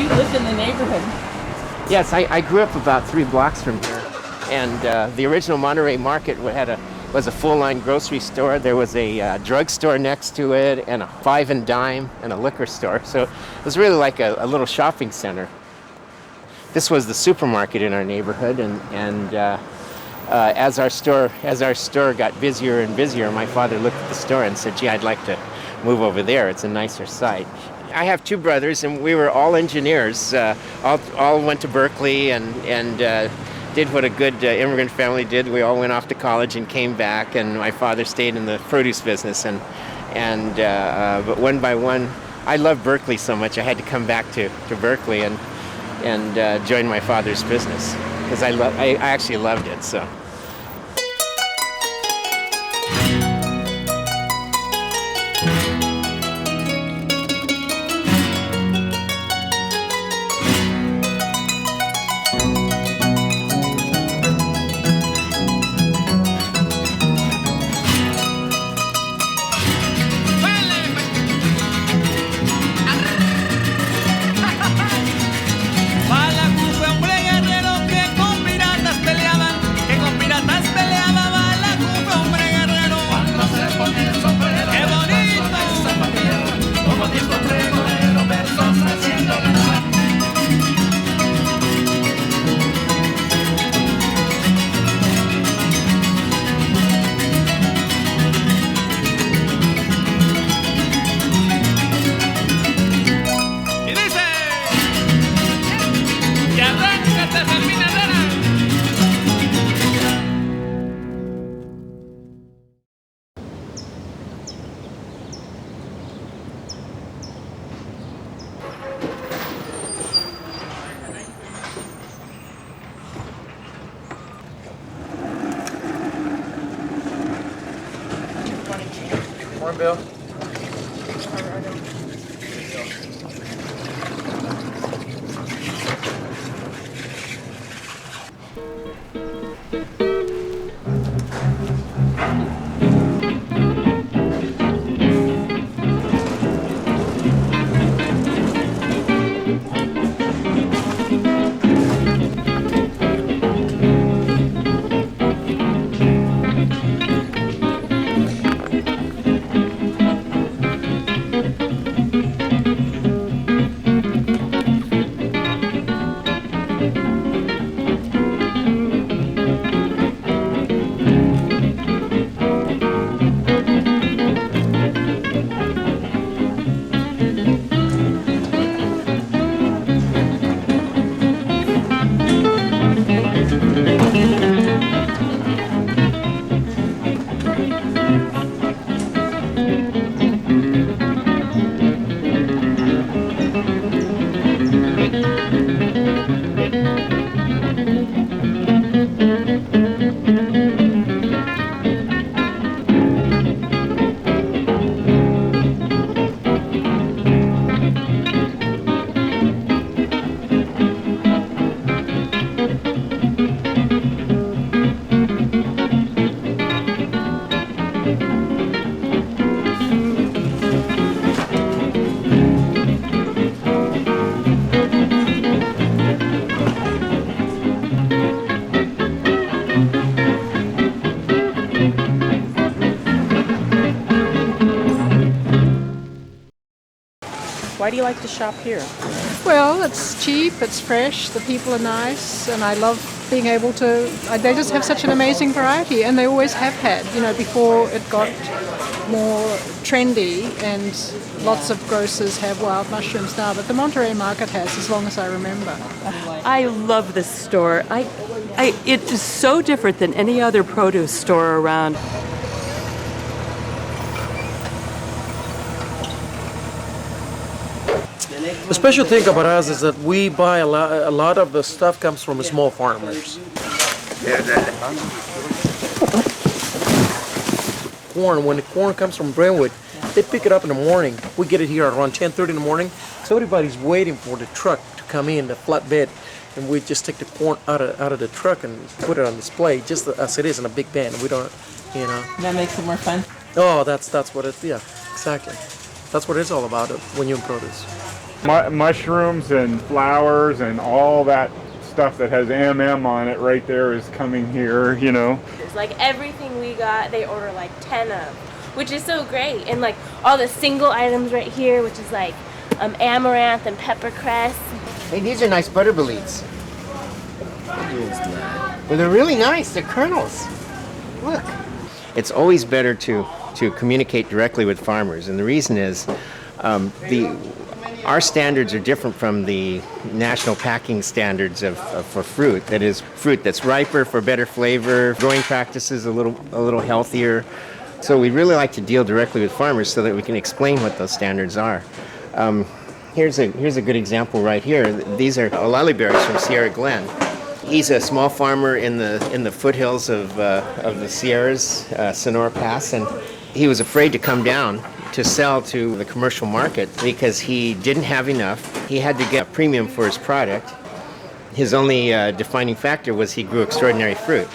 you lived in the neighborhood. Yes, I grew up about 3 blocks from here, and the original Monterey Market was a full-line grocery store. There was a drugstore next to it, and a 5 and dime, and a liquor store. So it was really like a little shopping center. This was the supermarket in our neighborhood, and as our store got busier and busier, my father looked at the store and said, "Gee, I'd like to move over there. It's a nicer site." I have 2 brothers, and we were all engineers. All went to Berkeley and did what a good immigrant family did. We all went off to college and came back, and my father stayed in the produce business. But one by one, I loved Berkeley so much, I had to come back to Berkeley and join my father's business because I actually loved it. So. Bill. Why do you like to shop here? Well, it's cheap, it's fresh, the people are nice, and I love being able to, they just have such an amazing variety, and they always have had, before it got more trendy, and lots of grocers have wild mushrooms now, but the Monterey market has, as long as I remember. I love this store. It is so different than any other produce store around. The special thing about us is that we buy a lot of the stuff comes from small farmers. Corn, when the corn comes from Brentwood, they pick it up in the morning. We get it here around 10:30 in the morning. So everybody's waiting for the truck to come in, the flatbed, and we just take the corn out of the truck and put it on display, just as it is in a big pan. We don't, That makes it more fun. Oh, that's what it. Yeah, exactly. That's what it's all about when you're in produce. Mushrooms and flowers and all that stuff that has MM on it right there is coming here, you know. It's like everything we got, they order like 10 of, which is so great. And like all the single items right here, which is like amaranth and peppercress. Hey, these are nice butter bolets. Well, they're really nice. They're kernels. Look. It's always better to communicate directly with farmers, and the reason is our standards are different from the national packing standards for fruit. That is, fruit that's riper for better flavor, growing practices a little healthier. So we really like to deal directly with farmers so that we can explain what those standards are. Here's a good example right here. These are olali berries from Sierra Glen. He's a small farmer in the foothills of the Sierras, Sonora Pass, and he was afraid to come down to sell to the commercial market because he didn't have enough. He had to get a premium for his product. His only defining factor was he grew extraordinary fruit.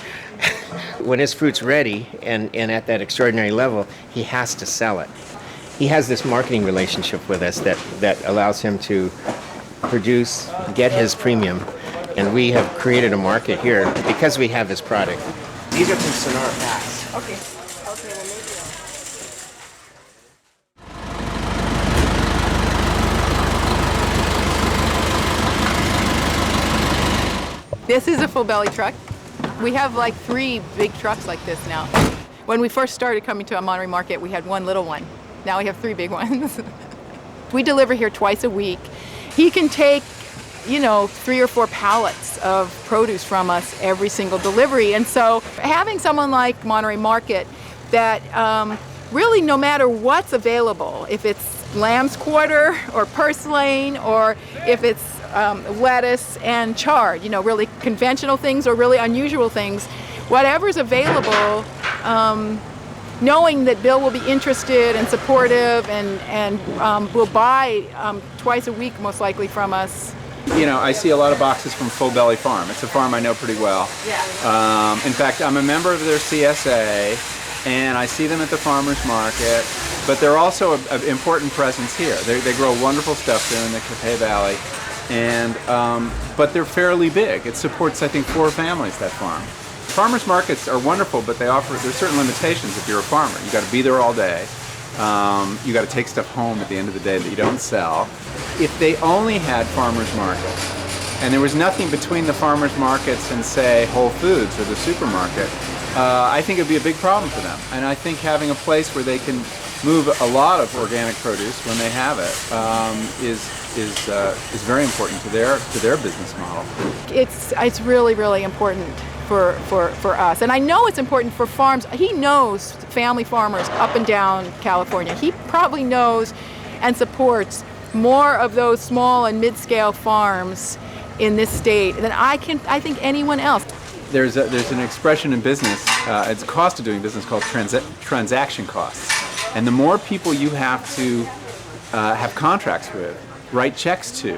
When his fruit's ready and at that extraordinary level, he has to sell it. He has this marketing relationship with us that allows him to produce, get his premium, and we have created a market here because we have this product. These are from Sonora Pass. Okay. Okay, well maybe This is a full belly truck. We have like 3 big trucks like this now. When we first started coming to a Monterey market, we had 1 little one. Now we have 3 big ones. We deliver here twice a week. He can take, 3 or 4 pallets of produce from us every single delivery. And so having someone like Monterey Market that really no matter what's available, if it's lamb's quarter or purslane or if it's lettuce and chard, really conventional things or really unusual things, whatever's available, knowing that Bill will be interested and supportive and will buy twice a week most likely from us. I see a lot of boxes from Full Belly Farm. It's a farm I know pretty well. Yeah. In fact, I'm a member of their CSA, and I see them at the farmers market, but they're also an important presence here. They grow wonderful stuff there in the Capay Valley, and but they're fairly big. It supports, I think, 4 families, that farm. Farmers markets are wonderful, but there's certain limitations if you're a farmer. You got to be there all day. You got to take stuff home at the end of the day that you don't sell. If they only had farmers markets, and there was nothing between the farmers markets and, say, Whole Foods or the supermarket, I think it'd be a big problem for them. And I think having a place where they can move a lot of organic produce when they have it is very important to their business model. It's really, really important for us. And I know it's important for farms. He knows family farmers up and down California. He probably knows and supports more of those small and mid-scale farms in this state than I think anyone else. There's an expression in business, it's a cost of doing business called transaction costs. And the more people you have to have contracts with, write checks to,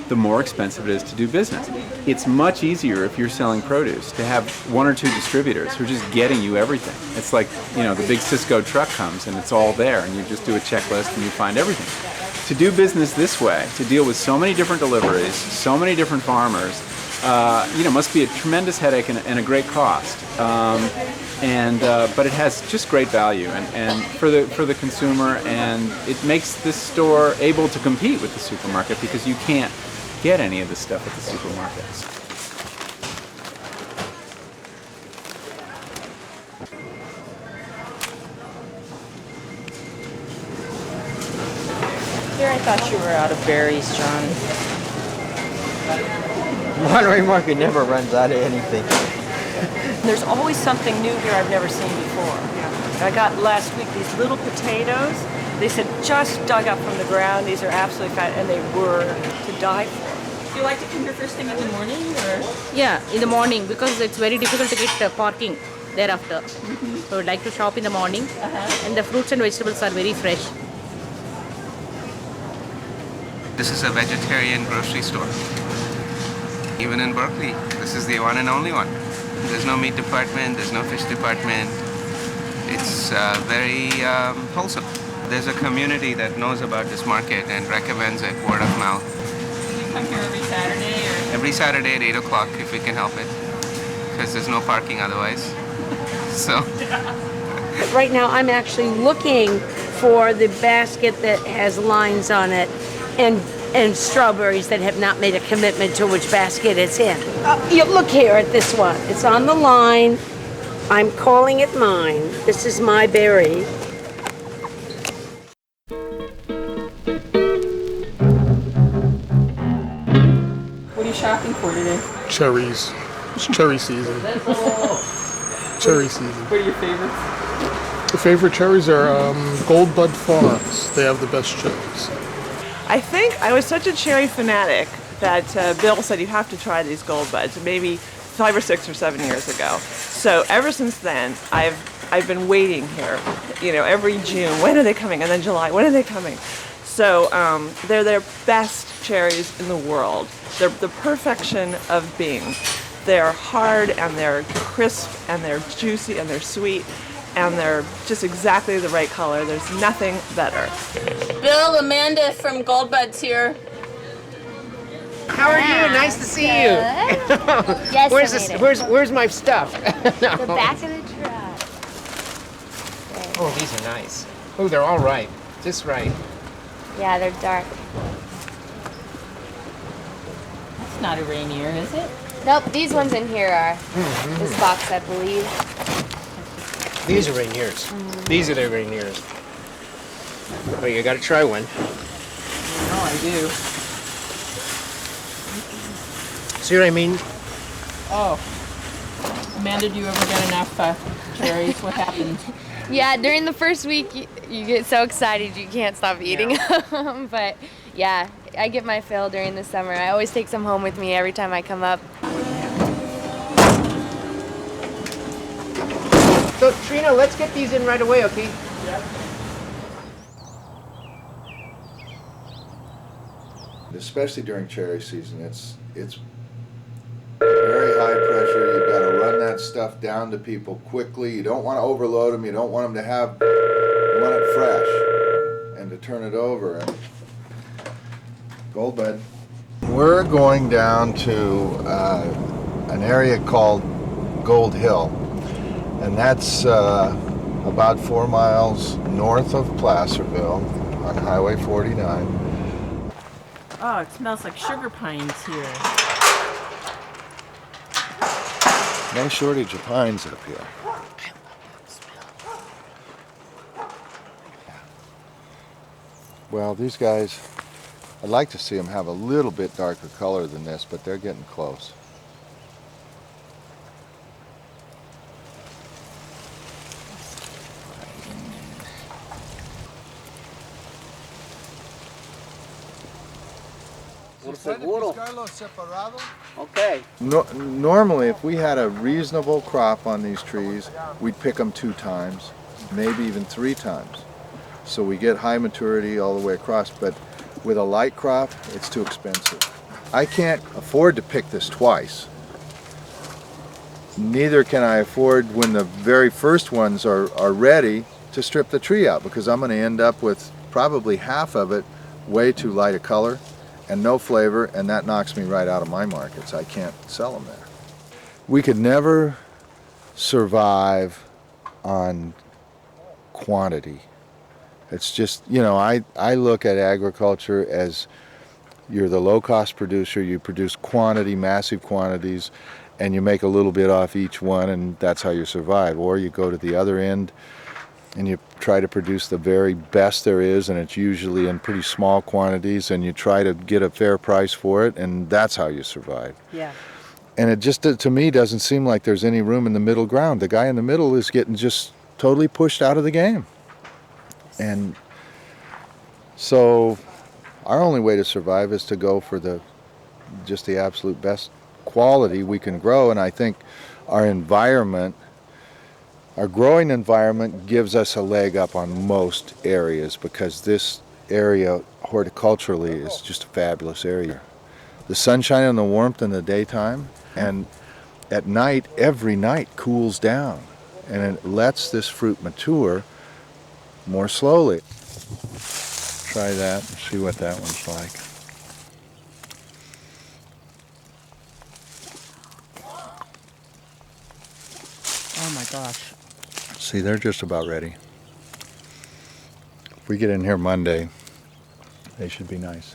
the more expensive it is to do business. It's much easier if you're selling produce to have 1 or 2 distributors who are just getting you everything. It's like, the big Cisco truck comes and it's all there and you just do a checklist and you find everything. To do business this way, to deal with so many different deliveries, so many different farmers, must be a tremendous headache and a great cost. But it has just great value and for the consumer, and it makes this store able to compete with the supermarket because you can't get any of this stuff at the supermarkets. Here, I thought you were out of berries, John. Monterey Market never runs out of anything. There's always something new here I've never seen before. I got last week these little potatoes. They said just dug up from the ground. These are absolutely fat, and they were to die for. Do you like to come here first thing in the morning, or? Yeah, in the morning, because it's very difficult to get parking thereafter. So I'd like to shop in the morning, and the fruits and vegetables are very fresh. This is a vegetarian grocery store. Even in Berkeley, this is the one and only one. There's no meat department, there's no fish department. It's very wholesome. there's a community that knows about this market and recommends it word of mouth. You come here every Saturday or? Every Saturday at 8 o'clock if we can help it, because there's no parking otherwise. So. Right now I'm actually looking for the basket that has lines on it and strawberries that have not made a commitment to which basket it's in. You look here at this one. It's on the line. I'm calling it mine. This is my berry. What are you shopping for today? Cherries. It's cherry season. Cherry season. What are your favorites? The favorite cherries are Gold Bud Farms. They have the best cherries. I think I was such a cherry fanatic that Bill said you have to try these Gold Buds, maybe 5 or 6 or 7 years ago. So ever since then, I've been waiting here, you know, every June. When are they coming? And then July, when are they coming? So they're their best cherries in the world. They're the perfection of being. They're hard and they're crisp and they're juicy and they're sweet and they're just exactly the right color. There's nothing better. Bill, Amanda from Gold Buds here. How are you? Nice to see you. Yes, where's I this? made it. Where's my stuff? No. The back of the truck. Oh, these are nice. Oh, they're all ripe. Just right. Yeah, they're dark. That's not a Rainier, is it? Nope, these ones in here are. This box, I believe. These are Rainiers. These are the Rainiers. Oh, you gotta try one. Oh, I do. See what I mean? Oh. Amanda, do you ever get enough cherries? What happens? Yeah, during the first week, you get so excited you can't stop eating them. But yeah, I get my fill during the summer. I always take some home with me every time I come up. So, Trina, let's get these in right away, okay? Yeah. Especially during cherry season, it's very high pressure. You've got to run that stuff down to people quickly. You don't want to overload them. You don't want them to have. You want it fresh, and to turn it over. And Gold Bud. We're going down to an area called Gold Hill, and that's about 4 miles north of Placerville on Highway 49. Oh, it smells like sugar pines here. No shortage of pines up here. Well, these guys, I'd like to see them have a little bit darker color than this, but they're getting close. Okay. Normally, if we had a reasonable crop on these trees, we'd pick them 2 times, maybe even 3 times. So we get high maturity all the way across, but with a light crop, it's too expensive. I can't afford to pick this twice. Neither can I afford, when the very first ones are ready, to strip the tree out, because I'm going to end up with probably half of it way too light a color and no flavor, and that knocks me right out of my markets. I can't sell them there. We could never survive on quantity. It's just, you know, I look at agriculture as you're the low-cost producer, you produce quantity, massive quantities, and you make a little bit off each one, and that's how you survive. Or you go to the other end and you try to produce the very best there is, and it's usually in pretty small quantities, and you try to get a fair price for it, and that's how you survive. Yeah. And it just, to me, doesn't seem like there's any room in the middle ground. The guy in the middle is getting just totally pushed out of the game. And so our only way to survive is to go for just the absolute best quality we can grow, and I think our environment, our growing environment, gives us a leg up on most areas, because this area horticulturally is just a fabulous area. The sunshine and the warmth in the daytime, and at night, every night cools down, and it lets this fruit mature more slowly. try that and see what that one's like. Oh my gosh. See, they're just about ready. If we get in here Monday, they should be nice.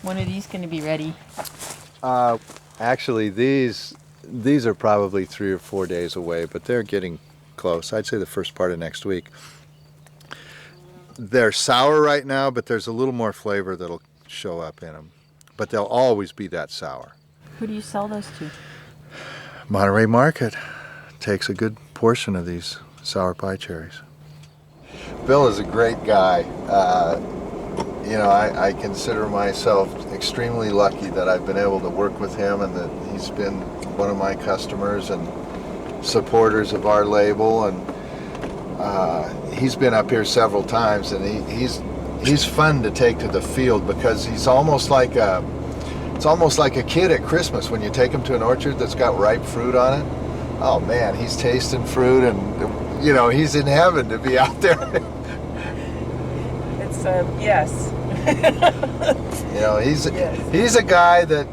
When are these going to be ready? Actually, these are probably 3 or 4 days away, but they're getting close. I'd say the first part of next week. They're sour right now, but there's a little more flavor that'll show up in them. But they'll always be that sour. Who do you sell those to? Monterey Market takes a good portion of these sour pie cherries. Bill is a great guy. You know, I consider myself extremely lucky that I've been able to work with him and that he's been one of my customers and supporters of our label. And he's been up here several times, and he's fun to take to the field because he's almost like it's almost like a kid at Christmas when you take him to an orchard that's got ripe fruit on it. Oh man, he's tasting fruit, and you know, he's in heaven to be out there. It's yes. You know, he's a guy that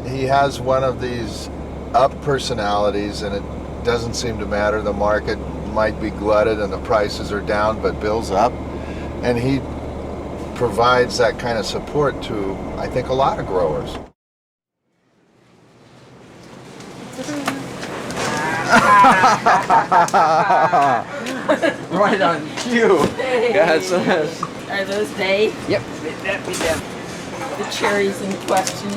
he has one of these up personalities, and it doesn't seem to matter. The market might be glutted and the prices are down, but Bill's up, and he provides that kind of support to, I think, a lot of growers. Right on cue. Yes. Are those they? Yep. That be them. The cherries in question.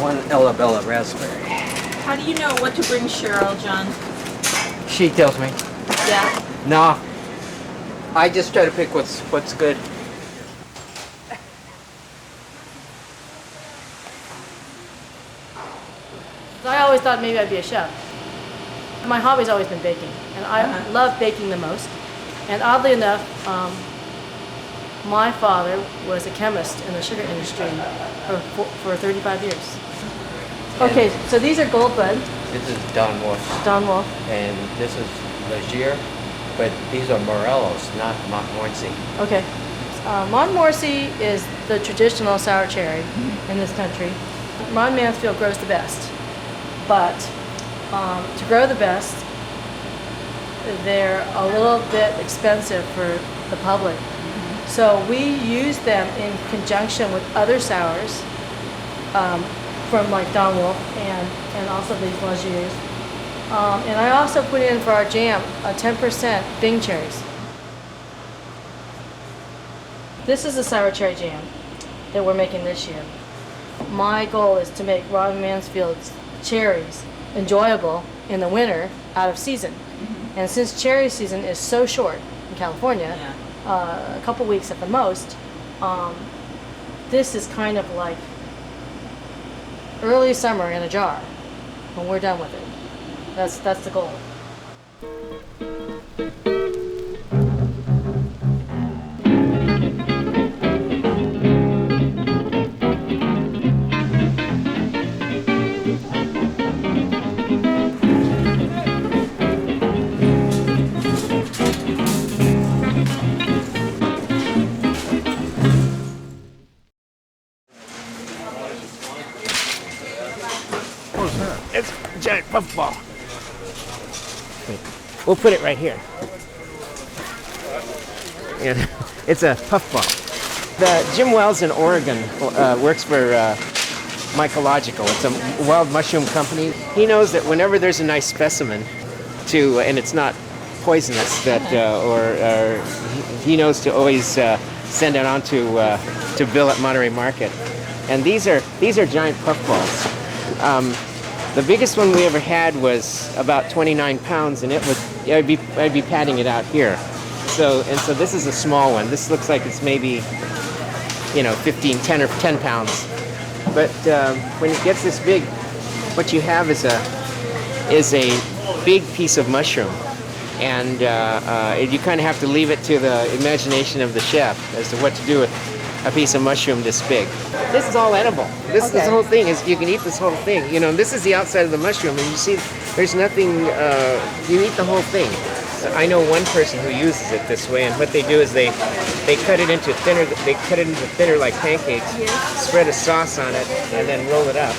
One Ella Bella raspberry. How do you know what to bring Cheryl, John? She tells me. Yeah. No. I just try to pick what's good. I always thought maybe I'd be a chef. My hobby's always been baking, and I love baking the most. And oddly enough, my father was a chemist in the sugar industry for 35 years. Okay, so these are Gold Bud. This is Don Wolf. Don Wolf. And this is Legier, but these are Morelos, not Montmorency. Okay. Montmorency is the traditional sour cherry in this country. Ron Mansfield grows the best, but to grow the best, they're a little bit expensive for the public. So we use them in conjunction with other sours from like Don Wolf and also these Legiers. And I also put in for our jam a 10% Bing cherries. This is a sour cherry jam that we're making this year. My goal is to make Ron Mansfield's cherries enjoyable in the winter out of season. And since cherry season is so short in California, a couple weeks at the most, this is kind of like early summer in a jar when we're done with it. That's the goal. It's a giant puffball. We'll put it right here. And it's a puffball. Jim Wells in Oregon works for Mycological. It's a wild mushroom company. He knows that whenever there's a nice specimen, and it's not poisonous, he knows to always send it on to Bill at Monterey Market. And these are giant puffballs. The biggest one we ever had was about 29 pounds, and I'd be patting it out here. So this is a small one. This looks like it's maybe, 10 or 10 pounds. But when it gets this big, what you have is a big piece of mushroom, and you kind of have to leave it to the imagination of the chef as to what to do a piece of mushroom this big. This is all edible. This whole thing is, you can eat this whole thing. You know, this is the outside of the mushroom, and you see there's nothing, you eat the whole thing. I know one person who uses it this way, and what they do is they cut it into thinner like pancakes, spread a sauce on it, and then roll it up,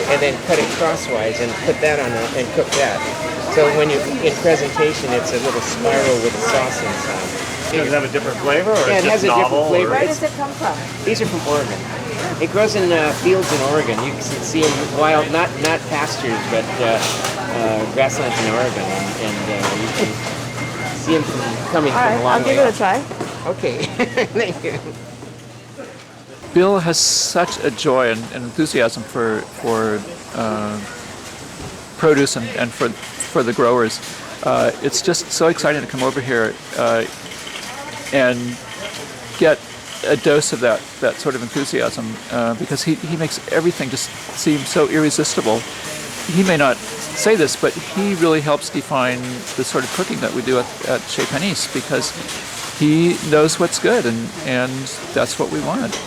and then cut it crosswise and put that on and cook that. So when you in presentation, it's a little spiral with a sauce inside. Does it have a different flavor, or yeah, it's it has just a novel, different flavor. Where does it come from? These are from Oregon. It grows in fields in Oregon. You can see them wild, not pastures, but grasslands in Oregon, and you can see them coming from a long way. I'll give it a try. Okay, thank you. Bill has such a joy and enthusiasm for produce and for the growers. It's just so exciting to come over here and get a dose of that sort of enthusiasm because he makes everything just seem so irresistible. He may not say this, but he really helps define the sort of cooking that we do at Chez Panisse because he knows what's good and that's what we want.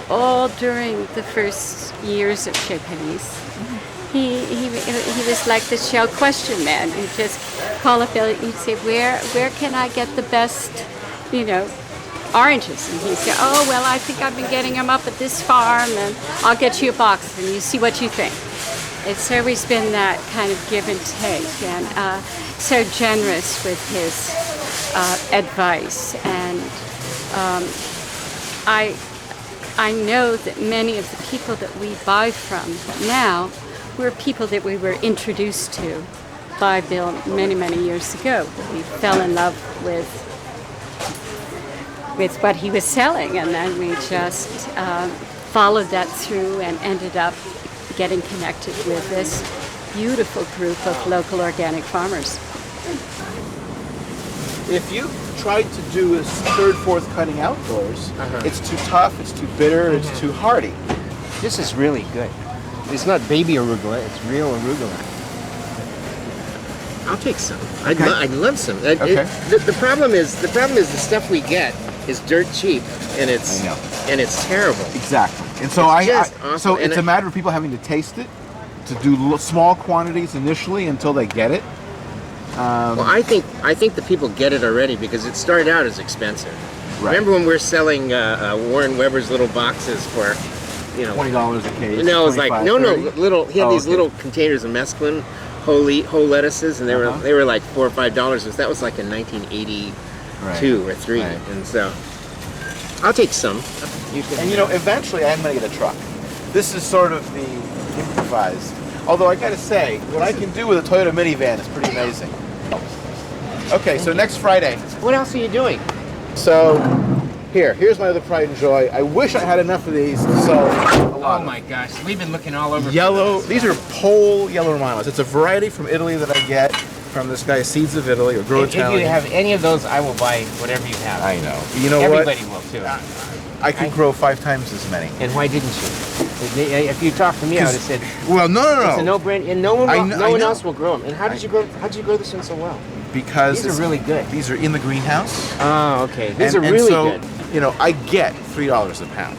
All during the first years of Chez Panisse, he was like the shell question man. He'd just call up Bill, he'd say, where can I get the best, oranges? And he'd say, oh, well, I think I've been getting them up at this farm, and I'll get you a box, and you see what you think. It's always been that kind of give and take, and so generous with his advice. And I know that many of the people that we buy from now were people that we were introduced to by Bill many, many years ago. We fell in love with what he was selling, and then we just followed that through and ended up getting connected with this beautiful group of local organic farmers. If you tried to do a third, fourth cutting outdoors, it's too tough, it's too bitter, it's too hardy. This is really good. It's not baby arugula, it's real arugula. I'll take some. I'd love some. The problem is the stuff we get is dirt cheap, and it's terrible. Exactly. And so so it's a matter of people having to taste it, to do small quantities initially until they get it. Well, I think the people get it already because it started out as expensive. Right. Remember when we were selling Warren Weber's little boxes for, $20 a case. No, it was like $25, little. He had these little containers of mesclun, whole lettuces, and they were like $4 or $5. That was like in 1982 or 3, and so I'll take some. Eventually I'm going to get a truck. This is sort of the improvised. Although I got to say, what I can do with a Toyota minivan is pretty amazing. Okay, so next Friday. What else are you doing? So, here's my other pride and joy. I wish I had enough of these to sell a lot. Oh my gosh, we've been looking all over. Yellow, these are Pole Yellow Romanos. It's a variety from Italy that I get from this guy, Seeds of Italy, or Grow Italian. If you have any of those, I will buy whatever you have. I know. You know Everybody will too. I could grow 5 times as many. And why didn't you? If you talked to me, I would have said. Well, no. It's a no-brainer, and no one else will grow them. And how did you grow this one so well? Because these are really good. These are in the greenhouse. Oh, okay. These are really good. I get $3 a pound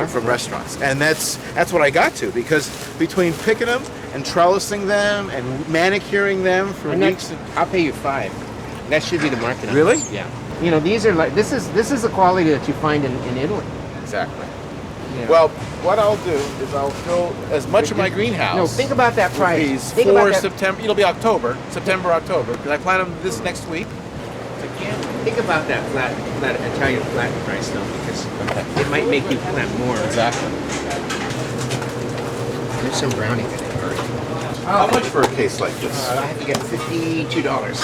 from restaurants, and that's what I got to, because between picking them and trellising them and manicuring them for weeks. I'll pay you $5. That should be the market. Really? Yeah. These are like this is the quality that you find in Italy. Exactly. Yeah. Well, what I'll do is I'll fill as much of my greenhouse. No, think about that price. For September. It'll be September, October, because I plant them this next week. Think about that flat Italian flat price though, because it might make you plant more. Exactly. There's some brownie in it. How much for a case like this? I have to get $52.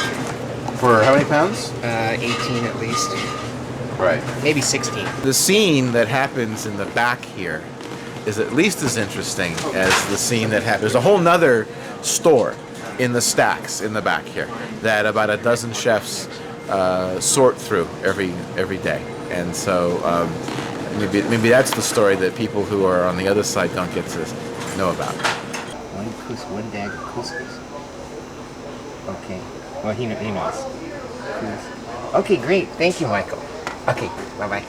For how many pounds? 18 at least. Right. Maybe 16. The scene that happens in the back here is at least as interesting as the scene that happens. There's a whole nother store in the stacks in the back here that about a dozen chefs sort through every day. And so maybe that's the story that people who are on the other side don't get to know about. One bag of couscous. Okay. Well, he knows. Okay, great. Thank you, Michael. Okay, bye-bye.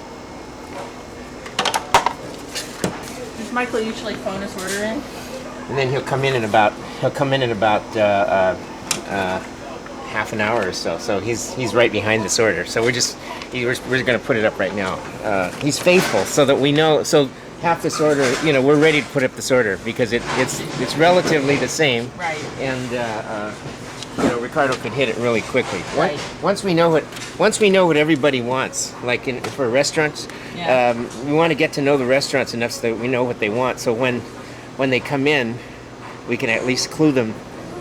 Michael usually phone his order in? And then he'll come in about half an hour or so. So he's right behind this order. So we're going to put it up right now. He's faithful, so that we know. So half this order, we're ready to put up this order because it's relatively the same. Right. And Ricardo could hit it really quickly. Right. Once we know what everybody wants, like for restaurants, Yeah. we want to get to know the restaurants enough so that we know what they want. So when they come in, we can at least clue them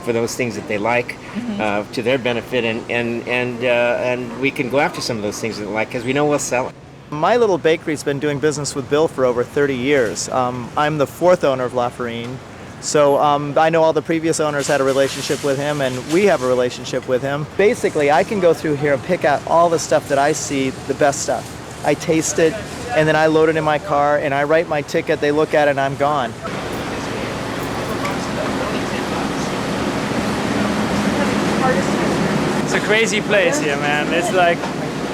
for those things that they like, to their benefit, and we can go after some of those things that they like because we know we'll sell it. My little bakery's been doing business with Bill for over 30 years. I'm the fourth owner of La Farine. So I know all the previous owners had a relationship with him, and we have a relationship with him. Basically, I can go through here and pick out all the stuff that I see, the best stuff. I taste it, and then I load it in my car, and I write my ticket, they look at it, and I'm gone. It's a crazy place here, man. It's like,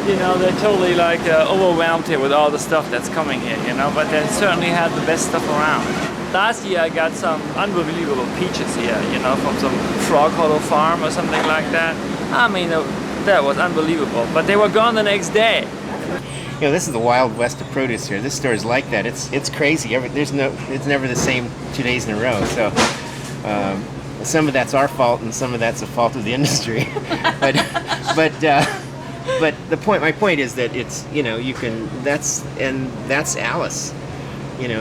they're totally like overwhelmed here with all the stuff that's coming here, but they certainly have the best stuff around. Last year I got some unbelievable peaches here, from some Frog Hollow farm or something like that. I mean, that was unbelievable, but they were gone the next day. This is the wild west of produce here. This store is like that. It's crazy. It's never the same 2 days in a row. So some of that's our fault, and some of that's the fault of the industry. but my point is that it's that's Alice.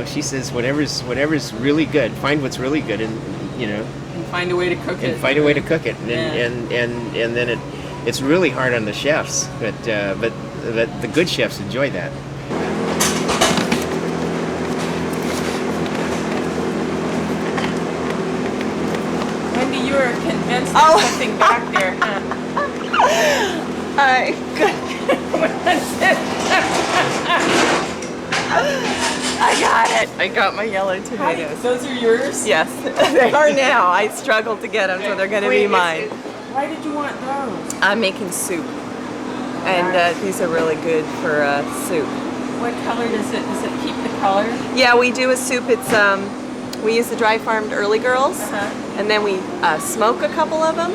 She says whatever's really good. Find what's really good, and And find a way to cook it. And find a way to cook it, Yeah. and then it's really hard on the chefs, but the good chefs enjoy that. Wendy, you were convinced there's something back there, huh? I got it. I got my yellow tomatoes. Those are yours? Yes, they are now. I struggled to get them, so they're going to be mine. Why did you want those? I'm making soup, and these are really good for soup. What color does it keep the color? Yeah, we do a soup. It's we use the dry farmed early girls, and then we smoke a couple of them.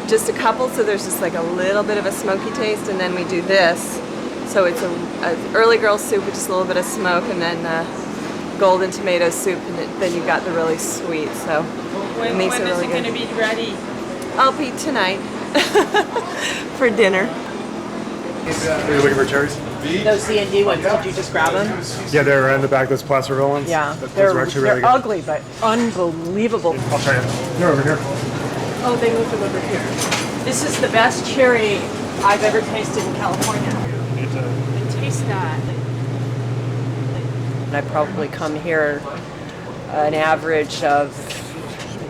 Just a couple, so there's just like a little bit of a smoky taste, and then we do this. So it's a early girl soup with just a little bit of smoke, and then golden tomato soup, and then you've got the really sweet. So When makes is it really it going to good. be ready? I'll be tonight for dinner. Are you looking for cherries? Those C&D ones, did you just grab them? Yeah, they're in the back, those Placerville ones. Yeah, Those they're are actually really good. ugly, but unbelievable. I'll try it. They're over here. Oh, they moved them over here. This is the best cherry I've ever tasted in California. Taste that. I probably come here an average of,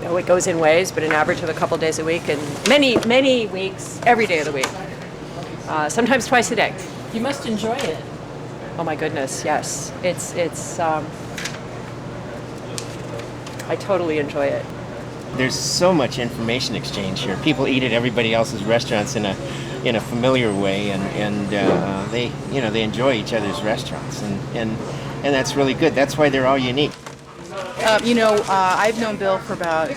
it goes in waves, but an average of a couple days a week, and many weeks, every day of the week. Sometimes twice a day. You must enjoy it. Oh my goodness, yes. It's I totally enjoy it. There's so much information exchange here. People eat at everybody else's restaurants in a familiar way, and they enjoy each other's restaurants, and that's really good. That's why they're all unique. I've known Bill for about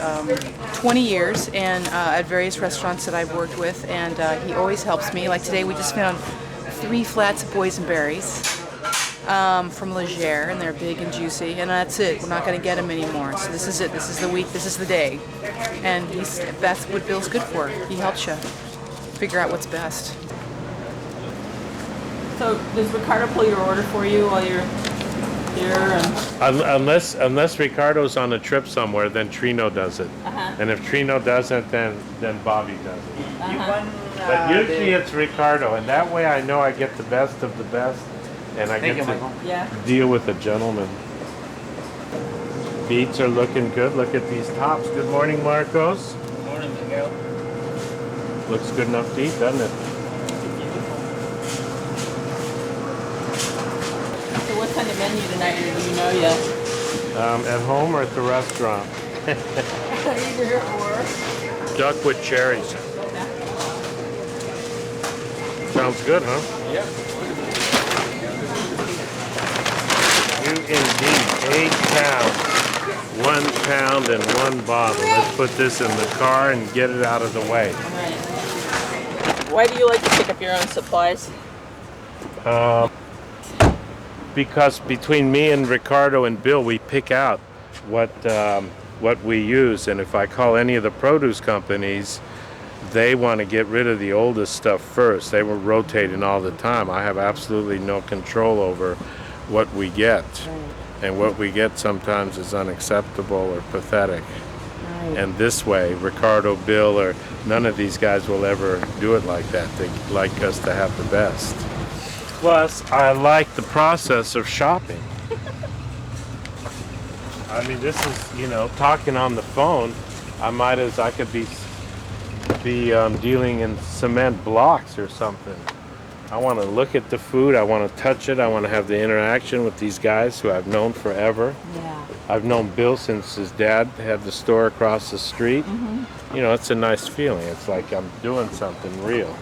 20 years, and at various restaurants that I've worked with, and he always helps me. Like today, we just found 3 flats of boysenberries from Legere, and they're big and juicy, and that's it. We're not going to get them anymore. So this is it. This is the week. This is the day, and that's what Bill's good for. He helps you figure out what's best. So does Ricardo pull your order for you while you're here? Unless Ricardo's on a trip somewhere, then Trino does it. And if Trino doesn't, then Bobby does it. But usually it's Ricardo, and that way I know I get the best of the best, and I get to deal with a gentleman. Beets are looking good. Look at these tops. Good morning, Marcos. Good morning, Miguel. Looks good enough to eat, doesn't it? So what kind of menu tonight, or do you know yet? At home or at the restaurant? Either or. Duck with cherries. Sounds good, huh? Yeah. You indeed. 8 pounds. 1 pound and 1 bottle. Let's put this in the car and get it out of the way. Why do you like to pick up your own supplies? Because between me and Ricardo and Bill, we pick out what we use, and if I call any of the produce companies, they want to get rid of the oldest stuff first. They were rotating all the time. I have absolutely no control over what we get, and what we get sometimes is unacceptable or pathetic. And this way, Ricardo, Bill, or none of these guys will ever do it like that. They like us to have the best. Plus, I like the process of shopping. I mean, this is, you know, talking on the phone. I could be dealing in cement blocks or something. I want to look at the food. I want to touch it. I want to have the interaction with these guys who I've known forever. Yeah. I've known Bill since his dad had the store across the street. You know, it's a nice feeling. It's like I'm doing something real.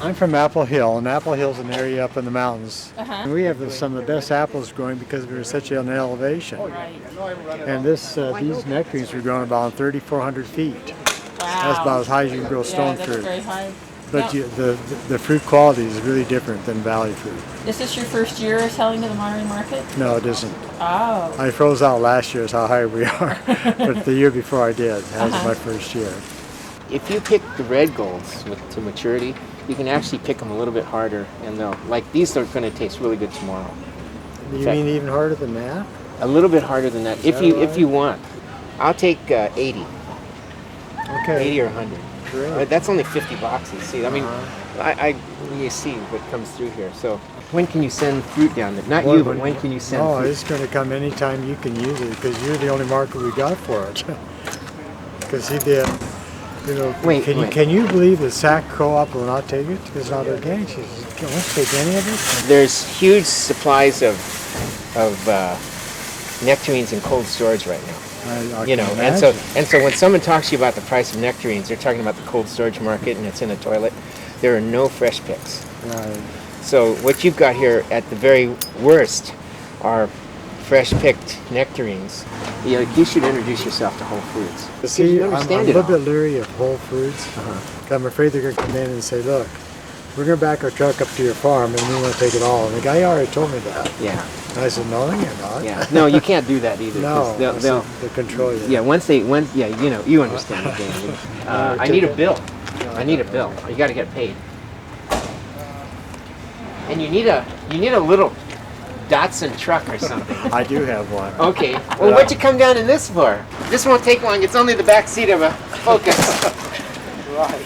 I'm from Apple Hill, and Apple Hill's an area up in the mountains. And we have some of the best apples growing because we're such an elevation. And these nectarines were grown about 3,400 feet. That's about as high as you can grow stone fruit. Very high. But the fruit quality is really different than valley fruit. Is this your first year selling to the Monterey market? No, it isn't. Oh. I froze out last year is how high we are. But the year before I did. That was my first year. If you pick the red golds to maturity, you can actually pick them a little bit harder, and like these are going to taste really good tomorrow. You mean even harder than that? A little bit harder than that, if you want. I'll take 80. Okay. 80 or 100. Great. That's only 50 boxes. See, I mean, you see what comes through here. So, when can you send fruit down there? Not you, but when can you send fruit? It's going to come anytime you can use it because you're the only market we got for it. Because he did. You know, can you believe that Sac Co-op will not take it? It's not organic. She won't take any of it. There's huge supplies of nectarines in cold storage right now. I you know, can and imagine. so when someone talks to you about the price of nectarines, they're talking about the cold storage market and it's in a toilet. There are no fresh picks. Right. So what you've got here at the very worst are fresh picked nectarines. You should introduce yourself to Whole Foods. See, you I'm understand a it little all. bit leery of Whole Foods. I'm afraid they're going to come in and say, look, we're going to back our truck up to your farm and we want to take it all. And the guy already told me that. Yeah. And I said, no, you're not. Yeah. No, you can't do that either. No, they'll control you. Yeah, you know, you understand the game. I need a bill. I need a bill. You got to get paid. And you need a little Datsun truck or something. I do have one. Okay. Well, what'd you come down in this for? This won't take long. It's only the back seat of a Focus. Right.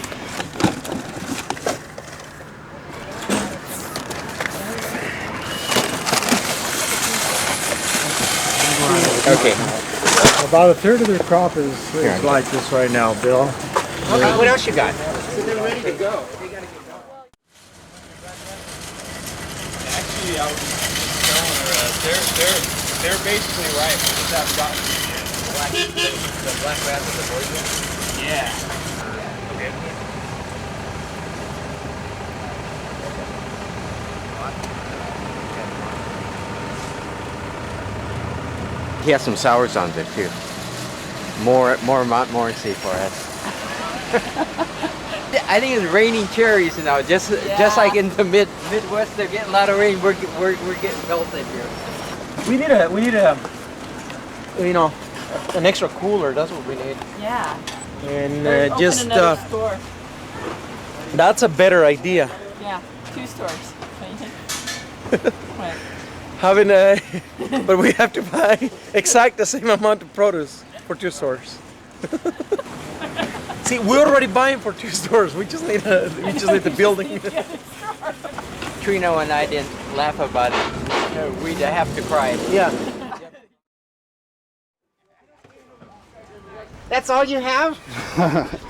Okay. About a third of their crop is like this right now, Bill. Okay. What else you got? So they're ready to go. Actually, I was telling her they're basically right. We just haven't gotten the black bass at the poison. Yeah. Okay. He has some sours on there too. More Montmorency for us. I think it's raining cherries now. Just like in the Midwest, they're getting a lot of rain. We're getting pelted here. We need a an extra cooler. That's what we need. Yeah. And Open another store. That's a better idea. Yeah, 2 stores. What do you think? What? Having but we have to buy exact the same amount of produce for 2 stores. See, we're already buying for 2 stores. We just need the building. Trino and I didn't laugh about it. We'd have to cry. Yeah. That's all you have?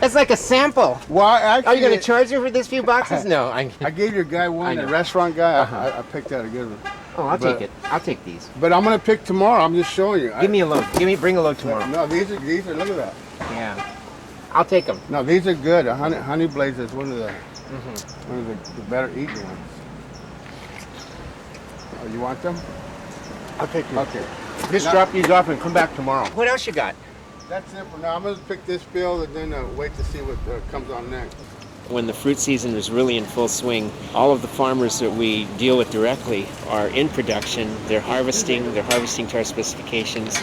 That's like a sample. Well, actually, are you going to charge her for this few boxes? No. I gave your guy one, the restaurant guy. I picked out a good one. Oh, I'll take it. I'll take these. But I'm going to pick tomorrow. I'm just showing you. Give me a load. Bring a load tomorrow. No, these are. Look at that. Yeah. I'll take them. No, these are good. Honey Blaze is one of the better eaten ones. Oh, you want them? I'll take them. Okay. Just drop these off and come back tomorrow. What else you got? That's it for now. I'm going to pick this field and then wait to see what comes on next. When the fruit season is really in full swing, all of the farmers that we deal with directly are in production. They're harvesting to our specifications,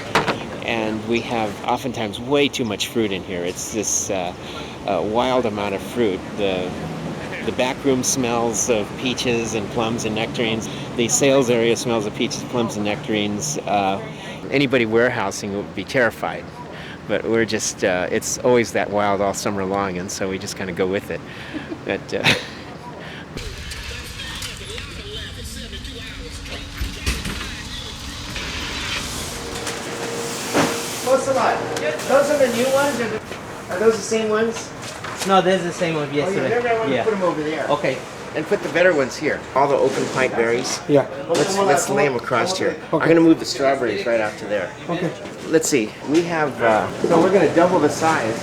and we have oftentimes way too much fruit in here. It's this wild amount of fruit. The back room smells of peaches and plums and nectarines. The sales area smells of peaches, plums, and nectarines. Anybody warehousing would be terrified. But we're just, it's always that wild all summer long, and so we just kind of go with it. But, What's a lot? Those are the new ones? Are those the same ones? No, there's the same one yesterday. Maybe I want to put them over there. Okay. And put the better ones here. All the open pint berries. Yeah. Let's lay them across here. I'm going to move the strawberries right out to there. Okay. Let's see. We have, so we're going to double the size.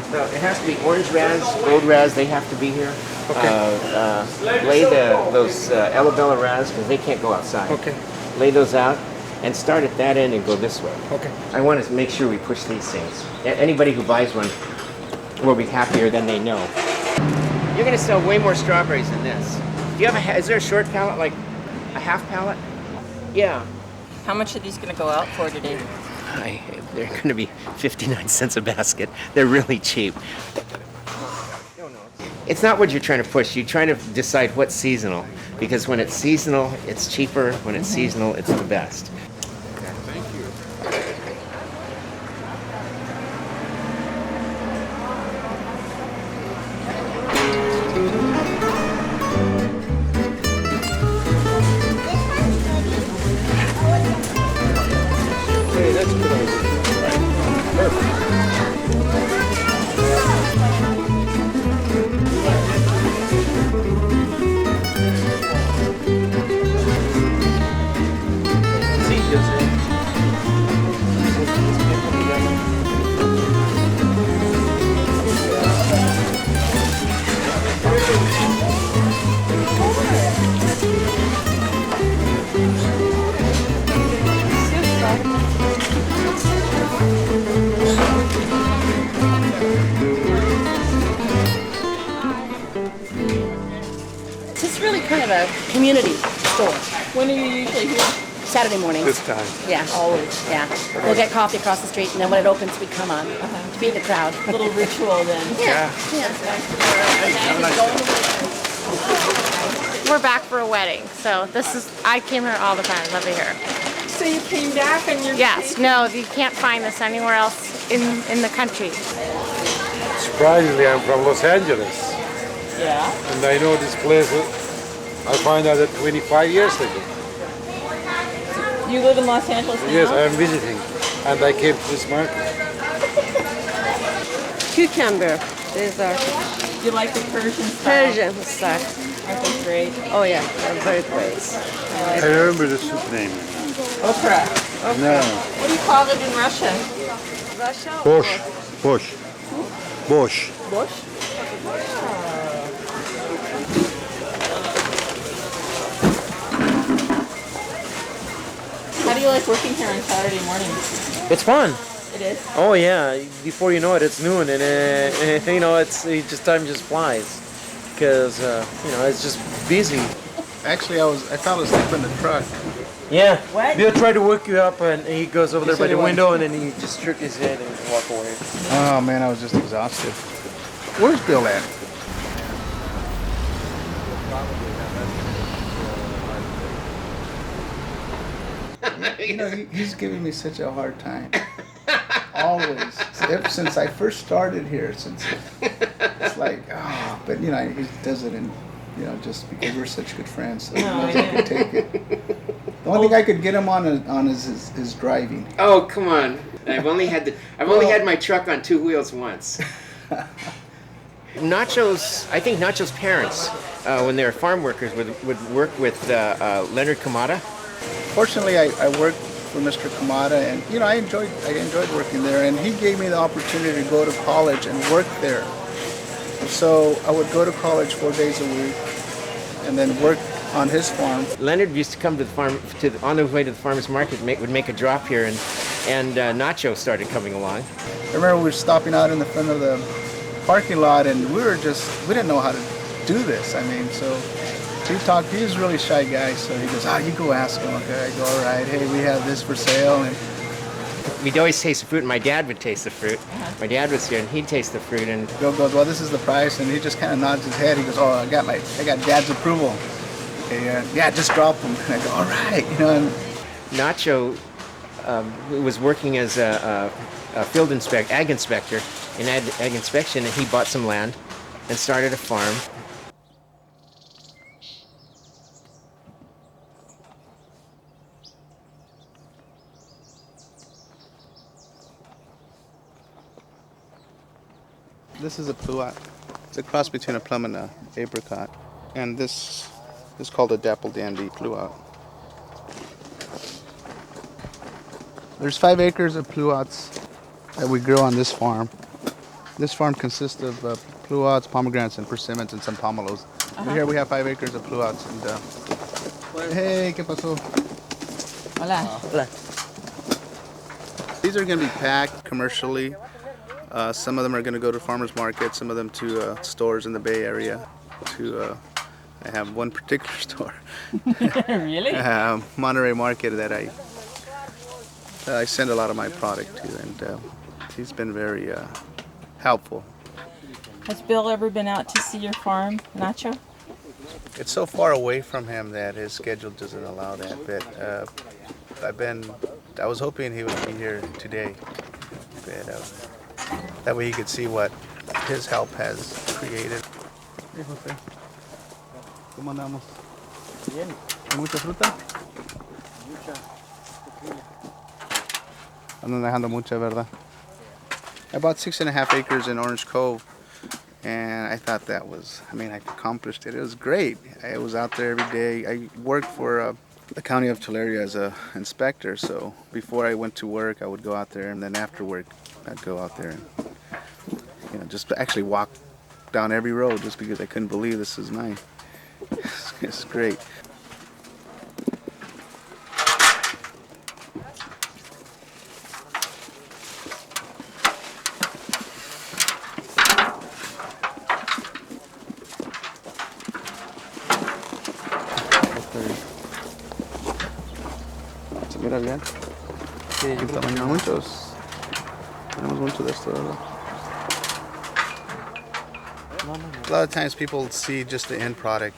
So it has to be orange raz, gold raz, they have to be here. Okay. Lay those Elabella raz, because they can't go outside. Okay. Lay those out and start at that end and go this way. Okay. I want to make sure we push these things. Anybody who buys one will be happier than they know. You're going to sell way more strawberries than this. Do you have is there a short pallet, like a half pallet? Yeah. How much are these going to go out for today? They're going to be 59 cents a basket. They're really cheap. It's not what you're trying to push. You're trying to decide what's seasonal. Because when it's seasonal, it's cheaper. When it's seasonal, it's the best. Thank you. Hey, that's good. Perfect. This is really kind of a community store. When are you usually here? Saturday mornings. This time. Yeah, always. Yeah. We'll get coffee across the street, and then when it opens, we come on to beat the crowd. A little ritual then. Yeah. We're back for a wedding, so I came here all the time. I love it here. So you came back and you're Yes, no, you can't find this anywhere else in the country. Surprisingly, I'm from Los Angeles. Yeah. And I know this place, I found out that 25 years ago. You live in Los Angeles now? Yes, I am visiting. And I came to this market. Cucumber. These are You like the Persian style? Persian stuff. Aren't they great? Oh yeah, they're very great. I remember the soup name. Okra. No. What do you call it in Russian? Russia? Bosh. Bosh. Bosh. Bush? How do you like working here on Saturday mornings? It's fun. It is? Oh yeah, before you know it, it's noon, and you know, time just flies, because you know, it's just busy. Actually, I fell asleep in the truck. Yeah. What? Bill tried to wake you up, and he goes over He there by said the he window, and then he just shook his head and walked away. Oh man, I was just exhausted. Where's Bill at? You know, he's giving me such a hard time. Always. Ever since I first started here, it's like, oh, but you know, he does it in, you know, just because we're such good friends, so he knows I can take it. The only thing I could get him on is driving. Oh, come on. I've only had my truck on two wheels once. I think Nacho's parents, when they were farm workers, would work with Leonard Kamada. Fortunately, I worked for Mr. Kamada, and you know, I enjoyed working there, and he gave me the opportunity to go to college and work there. So I would go to college 4 days a week, and then work on his farm. Leonard used to come to the farm, on his way to the farmer's market, would make a drop here, and Nacho started coming along. I remember we were stopping out in the front of the parking lot, and we didn't know how to do this. I mean, so he was a really shy guy, so he goes, you go ask him. Okay, I go, all right, hey, we have this for sale. And we'd always taste the fruit, and my dad would taste the fruit. My dad was here, and he'd taste the fruit, and Bill goes, well, this is the price, and he just kind of nods his head. He goes, I got Dad's approval. Okay, yeah, just drop them. And I go, all right, you know. And Nacho was working as a field ag inspector in ag inspection, and he bought some land and started a farm. this is a pluot. It's a cross between a plum and an apricot. And this is called a dapple dandy pluot. There's 5 acres of pluots that we grow on this farm. This farm consists of pluots, pomegranates, and persimmons, and some pomelos. Here we have 5 acres of pluots. And hey, ¿qué pasó? Hola. Hola. These are going to be packed commercially. Some of them are going to go to farmers markets, some of them to stores in the Bay Area. I have one particular store. Really? Monterey market that I send a lot of my product to, and he's been very helpful. Has Bill ever been out to see your farm, Nacho? It's so far away from him that his schedule doesn't allow that, but I was hoping he would be here today, but that way he could see what his help has created. Hey, Jose. ¿Cómo andamos? Bien. ¿Hay mucha fruta? Mucha. Andan dejando mucha, ¿verdad? I bought 6.5 acres in Orange Cove, and I thought I accomplished it. It was great. I was out there every day. I worked for the county of Tulare as an inspector, so before I went to work, I would go out there, and then after work, I'd go out there and just actually walk down every road just because I couldn't believe this is mine. It's great. ¿Se mira bien? Sí. ¿Qué tamaño? Muchos. Tenemos mucho de esto, ¿verdad? A lot of times people see just the end product.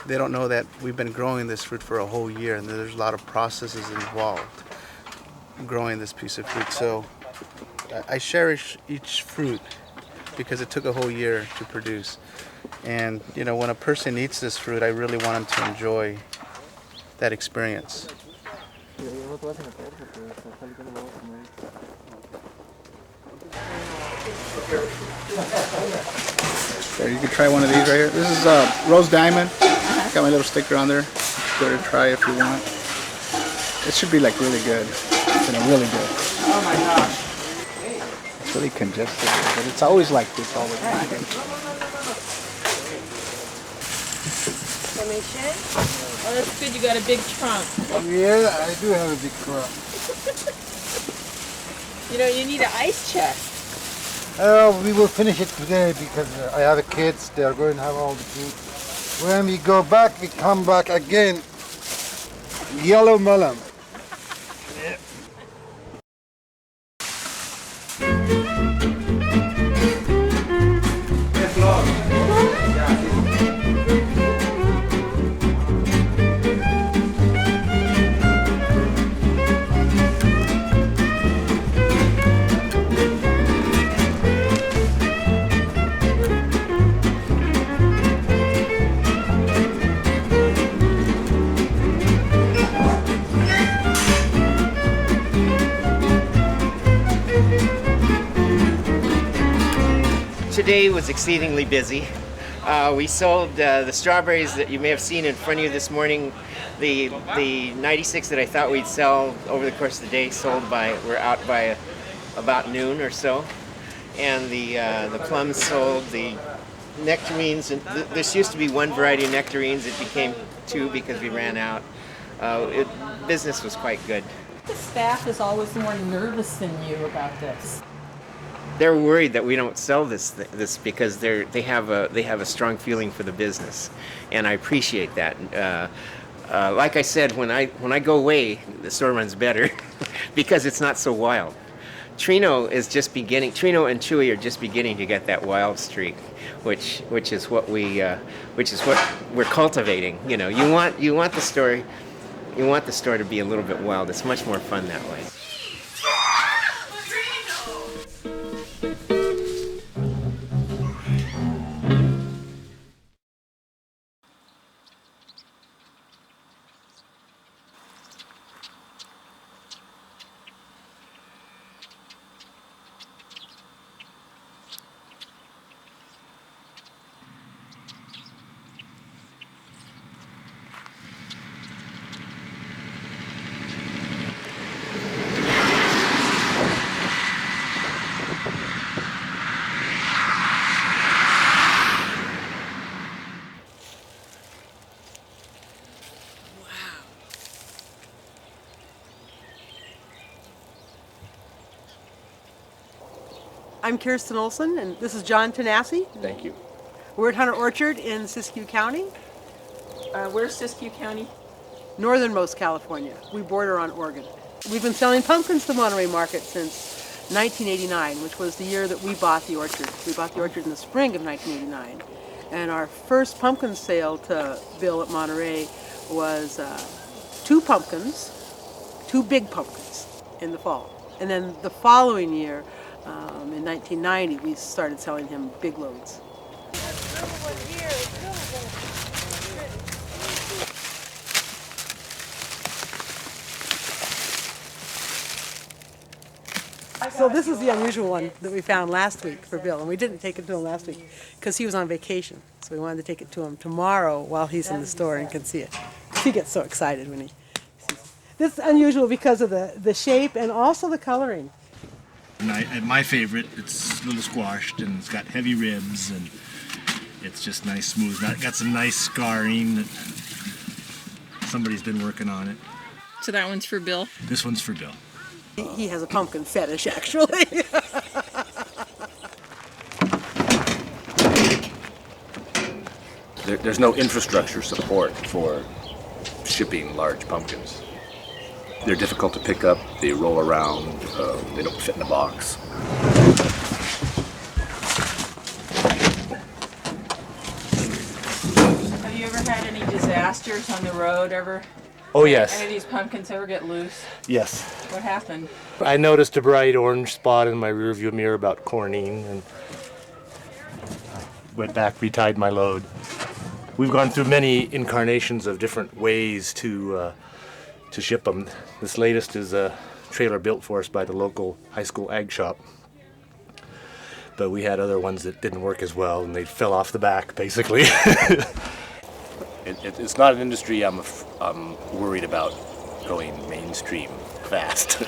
They don't know that we've been growing this fruit for a whole year, and there's a lot of processes involved growing this piece of fruit. So I cherish each fruit because it took a whole year to produce. And you know, when a person eats this fruit, I really want them to enjoy that experience. There, you can try one of these right here. This is Rose Diamond. Got my little sticker on there. Go to try if you want. It should be like really good. Really good. Oh my gosh. It's really congested, but it's always like this all the time. Oh, that's good. You got a big trunk. Yeah, I do have a big trunk. You know, you need an ice chest. We will finish it today because I have kids. They are going to have all the food. When we go back, we come back again. Yellow melon. Today was exceedingly busy. We sold the strawberries that you may have seen in front of you this morning. The 96 that I thought we'd sell over the course of the day were out by about noon or so. And the plums sold, the nectarines, and this used to be one variety of nectarines. It became two because we ran out. Business was quite good. The staff is always more nervous than you about this. They're worried that we don't sell this because they have a strong feeling for the business, and I appreciate that. Like I said, when I go away, the store runs better because it's not so wild. Trino and Chewy are just beginning to get that wild streak, which is what we're cultivating. You know, you want the store to be a little bit wild. It's much more fun that way. I'm Kirsten Olson, and this is John Tanassi. Thank you. We're at Hunter Orchard in Siskiyou County. Where's Siskiyou County? Northernmost California. We border on Oregon. We've been selling pumpkins to the Monterey market since 1989, which was the year that we bought the orchard. We bought the orchard in the spring of 1989. And our first pumpkin sale to Bill at Monterey was two big pumpkins in the fall. And then the following year, in 1990, we started selling him big loads. So this is the unusual one that we found last week for Bill, and we didn't take it to him last week because he was on vacation. So we wanted to take it to him tomorrow while he's in the store and can see it. He gets so excited when he sees it. This is unusual because of the shape and also the coloring. My favorite, it's a little squashed and it's got heavy ribs and it's just nice, smooth. Got some nice scarring that somebody's been working on it. So that one's for Bill? This one's for Bill. He has a pumpkin fetish, actually. There's no infrastructure support for shipping large pumpkins. They're difficult to pick up, they roll around, they don't fit in a box. Have you ever had any disasters on the road ever? Oh, yes. Any of these pumpkins ever get loose? Yes. What happened? I noticed a bright orange spot in my rearview mirror about corning and went back, retied my load. We've gone through many incarnations of different ways to ship them. This latest is a trailer built for us by the local high school ag shop. But we had other ones that didn't work as well and they fell off the back, basically. It's not an industry I'm worried about going mainstream fast.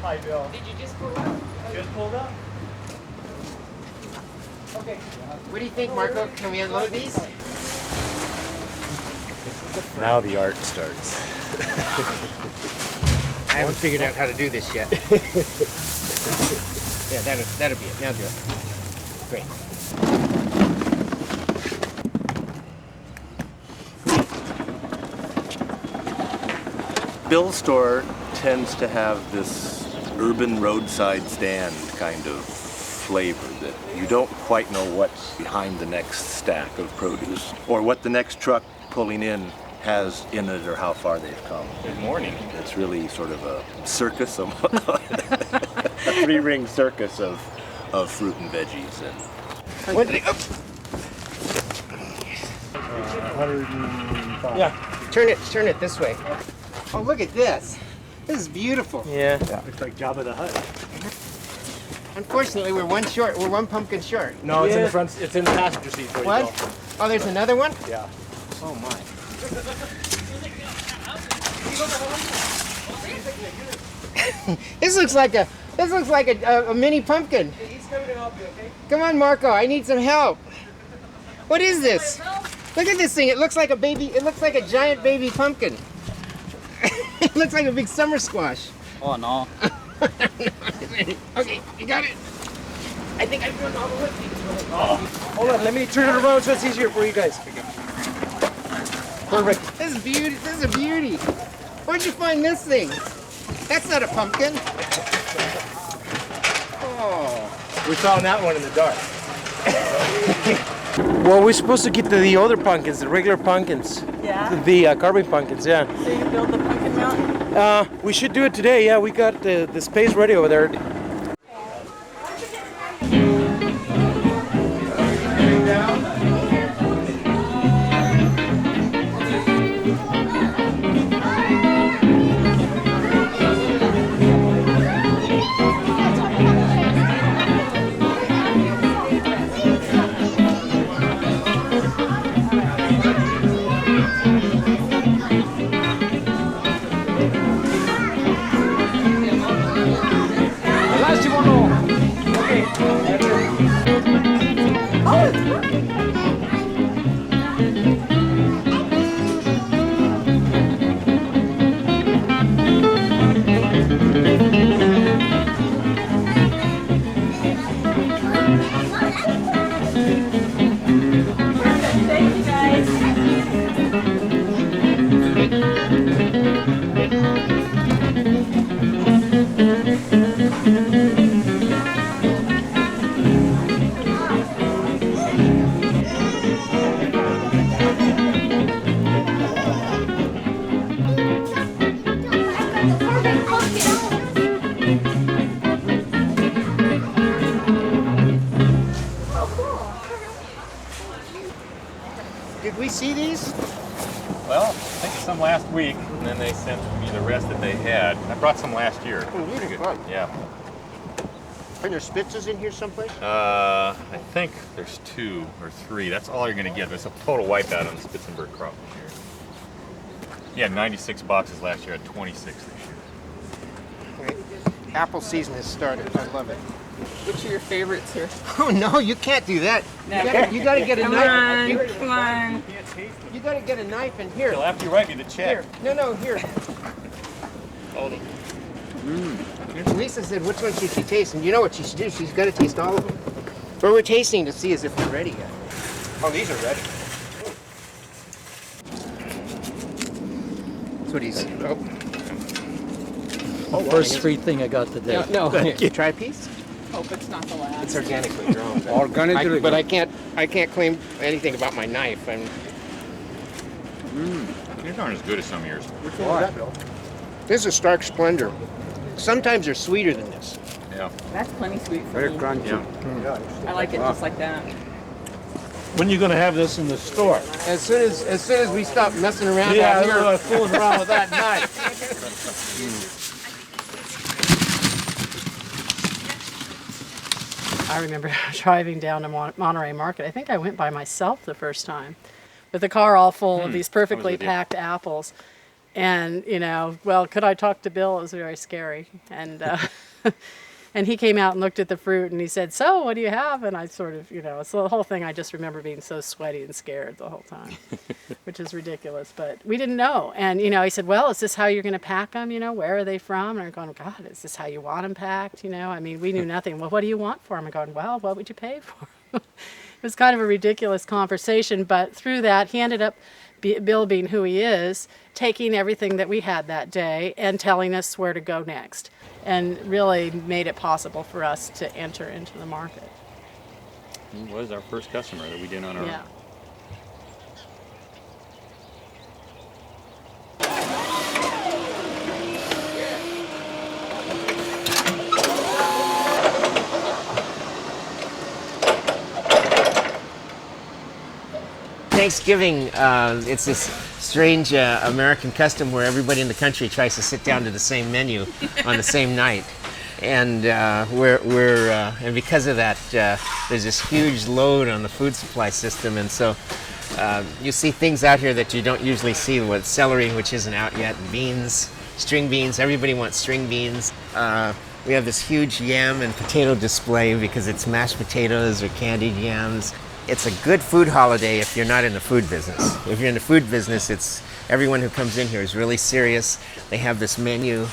Hi, Bill. Did you just pull up? Just pulled up. Okay. What do you think, Marco? Can we unload these? Now the art starts. I haven't figured out how to do this yet. Yeah, that'll be it. Now do it. Great. Bill's store tends to have this urban roadside stand kind of flavor that you don't quite know what's behind the next stack of produce or what the next truck pulling in has in it or how far they've come. Good morning. It's really sort of a circus, a three-ring circus of fruit and veggies. And What did it, 105. yeah, turn it this way. Oh, look at this. This is beautiful. Yeah. Looks like Jabba the Hutt. Unfortunately, we're one pumpkin short. No, it's in Yeah. the front. It's in the passenger seat. For What? You, Bill. Oh, there's another one? Yeah. Oh my. This looks like a mini pumpkin. He's coming to help you, okay? Come on, Marco. I need some help. What is this? Look at this thing. It looks like a baby. It looks like a giant baby pumpkin. It looks like a big summer squash. Oh no. Okay, you got it. I think I'm doing all the lifting. Hold on. Let me turn it around so it's easier for you guys. Perfect. This is beauty. This is a beauty. Where'd you find this thing? That's not a pumpkin. Oh. We found that one in the dark. Well, we're supposed to get to the other pumpkins, the regular pumpkins. Yeah? The carving pumpkins, yeah. So you build the pumpkin mountain? We should do it today, yeah. We got the space ready over there. Did we see these? Well, I think some last week, and then they sent me the rest that they had. I brought some last year. Oh, these are fun. Yeah. Are there spitzes in here someplace? I think there's 2 or 3. That's all you're going to get. There's a total wipeout on the Spitzenberg crop this year. Yeah, 96 boxes last year. I had 26 this year. Okay. Apple season has started. I love it. Which are your favorites here? Oh no, you can't do that. You gotta get a Come knife. on, come on. You gotta get a knife in here. Well, after you write me the check. Here. No, here. Hold them. Lisa said which one should she taste, and you know what she should do? She's got to taste all of them. But we're tasting to see as if they're ready yet. Oh, these are ready. That's what he's. Oh. First free thing I got today. No. Here, try a piece. Hope it's not the last. It's organically grown. But I can't claim anything about my knife. These aren't as good as some years. Which one is that, Bill? This is Stark Splendor. Sometimes they're sweeter than this. Yeah. That's plenty sweet for Very me. crunchy. Yeah. I like it just like that. When are you going to have this in the store? As soon as we stop messing around out here. we're fooling around with that knife. I remember driving down to Monterey Market. I think I went by myself the first time with the car all full of these perfectly packed apples. And, well, could I talk to Bill? It was very scary. And and he came out and looked at the fruit and he said, "So, what do you have?" And I sort of, it's the whole thing. I just remember being so sweaty and scared the whole time, which is ridiculous. But we didn't know. And, he said, "Well, is this how you're going to pack them? Where are they from?" And I'm going, "God, is this how you want them packed?" We knew nothing. "Well, what do you want for them?" I'm going, "Well, what would you pay for them?" It was kind of a ridiculous conversation. But through that, he ended up Bill being who he is, taking everything that we had that day and telling us where to go next, and really made it possible for us to enter into the market. He was our first customer that we did on our own. Thanksgiving, it's this strange American custom where everybody in the country tries to sit down to the same menu on the same night, and and because of that, there's this huge load on the food supply system, and so you see things out here that you don't usually see, with celery, which isn't out yet, and beans, string beans. Everybody wants string beans. We have this huge yam and potato display because it's mashed potatoes or candied yams. It's a good food holiday if you're not in the food business. If you're in the food business, it's everyone who comes in here is really serious. They have this menu.